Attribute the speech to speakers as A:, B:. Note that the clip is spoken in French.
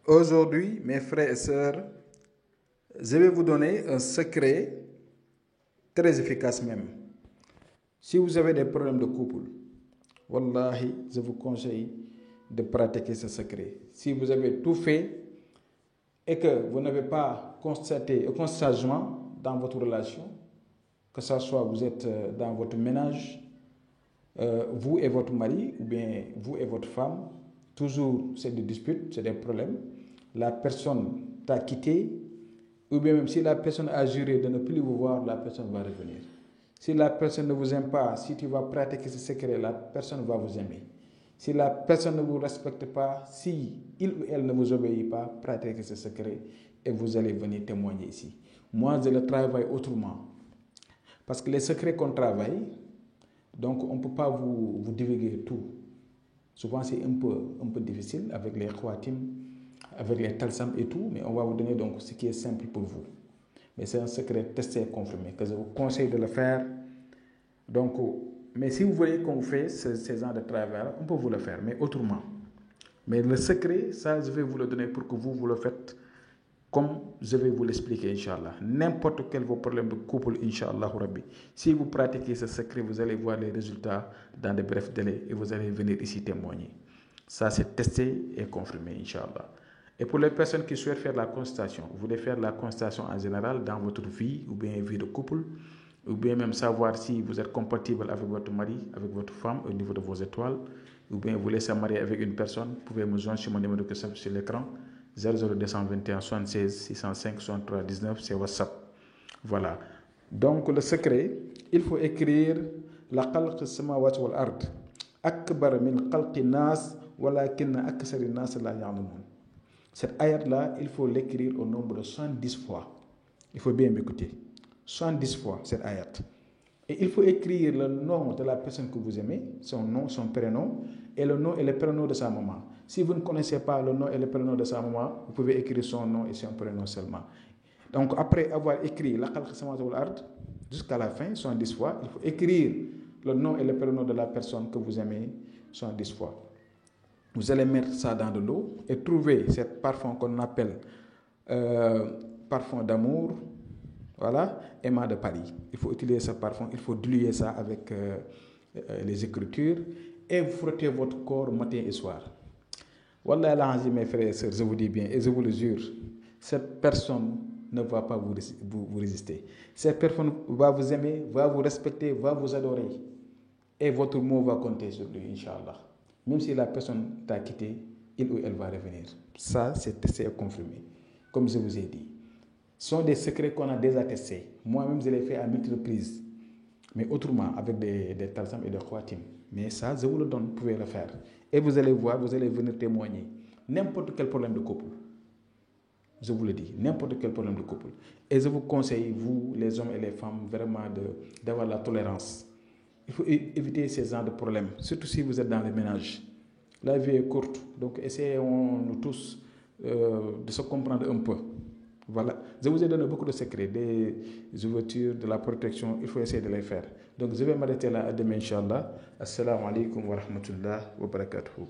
A: Aujourd'hui, mes frères et sœurs, je vais vous donner un secret très efficace même. Si vous avez des problèmes de couple, wallahi, je vous conseille de pratiquer ce secret. Si vous avez tout fait et que vous n'avez pas constaté aucun changement dans votre relation, que ce soit vous êtes dans votre ménage, vous et votre mari, ou bien vous et votre femme, toujours c'est des disputes, c'est des problèmes, la personne t'a quitté, ou bien même si la personne a juré de ne plus vous voir, la personne va revenir. Si la personne ne vous aime pas, si tu vas pratiquer ce secret, la personne va vous aimer. Si la personne ne vous respecte pas, si il ou elle ne vous obéit pas, pratiquez ce secret et vous allez venir témoigner ici. Moi, je le travaille autrement. Parce que les secrets qu'on travaille, donc on ne peut pas vous divulguer tout. Souvent, c'est un peu difficile avec les khawatim, avec les talsam et tout, mais on va vous donner donc ce qui est simple pour vous. Mais c'est un secret testé et confirmé que je vous conseille de le faire. Donc, mais si vous voulez qu'on fait ces genres de travail, on peut vous le faire, mais autrement. Mais le secret, ça, je vais vous le donner pour que vous le faites comme je vais vous l'expliquer, Inch'Allah. N'importe quel vos problèmes de couple, Inch'Allah, Rabbi. Si vous pratiquez ce secret, vous allez voir les résultats dans de brefs délais et vous allez venir ici témoigner. Ça, c'est testé et confirmé, Inch'Allah. Et pour les personnes qui souhaitent faire la constatation, vous voulez faire la constatation en général dans votre vie ou bien vie de couple, ou bien même savoir si vous êtes compatible avec votre mari, avec votre femme au niveau de vos étoiles, ou bien vous laissez marier avec une personne, vous pouvez me joindre sur mon numéro qui s'affiche sur l'écran, 00221 76 605 63 19, c'est WhatsApp. Voilà. Donc le secret, il faut écrire la khalq samawati wal ard akbar min khalqi nas walakinna aksari nas la ya'lamun. Cette ayat-là, il faut l'écrire au nombre de 110 fois. Il faut bien m'écouter. 110 fois cette ayat. Et il faut écrire le nom de la personne que vous aimez, son nom, son prénom, et le nom et le prénom de sa maman. Si vous ne connaissez pas le nom et le prénom de sa maman, vous pouvez écrire son nom et son prénom seulement. Donc après avoir écrit la khalq samawati wal ard jusqu'à la fin, 110 fois, il faut écrire le nom et le prénom de la personne que vous aimez 110 fois. Vous allez mettre ça dans de l'eau et trouver ce parfum qu'on appelle parfum d'amour, voilà, aimant de Paris. Il faut utiliser ce parfum, il faut diluer ça avec les écritures et vous frottez votre corps matin et soir. Wallah l'ange, mes frères et sœurs, je vous dis bien et je vous le jure, cette personne ne va pas vous résister. Cette personne va vous aimer, va vous respecter, va vous adorer. Et votre mot va compter sur lui, Inch'Allah. Même si la personne t'a quitté, il ou elle va revenir. Ça, c'est confirmé. Comme je vous ai dit. Ce sont des secrets qu'on a déjà testés. Moi-même, je l'ai fait à multiples reprises. Mais autrement, avec des talsam et des khawatim. Mais ça, je vous le donne, vous pouvez le faire. Et vous allez voir, vous allez venir témoigner. N'importe quel problème de couple. Je vous le dis, n'importe quel problème de couple. Et je vous conseille, vous, les hommes et les femmes, vraiment d'avoir la tolérance. Il faut éviter ces genres de problèmes, surtout si vous êtes dans les ménages. La vie est courte, donc essayons nous tous de se comprendre un peu. Voilà, je vous ai donné beaucoup de secrets, des ouvertures, de la protection, il faut essayer de les faire. Donc je vais m'arrêter là à demain, Inch'Allah. Assalamu alaikum wa rahmatullah wa barakatuh.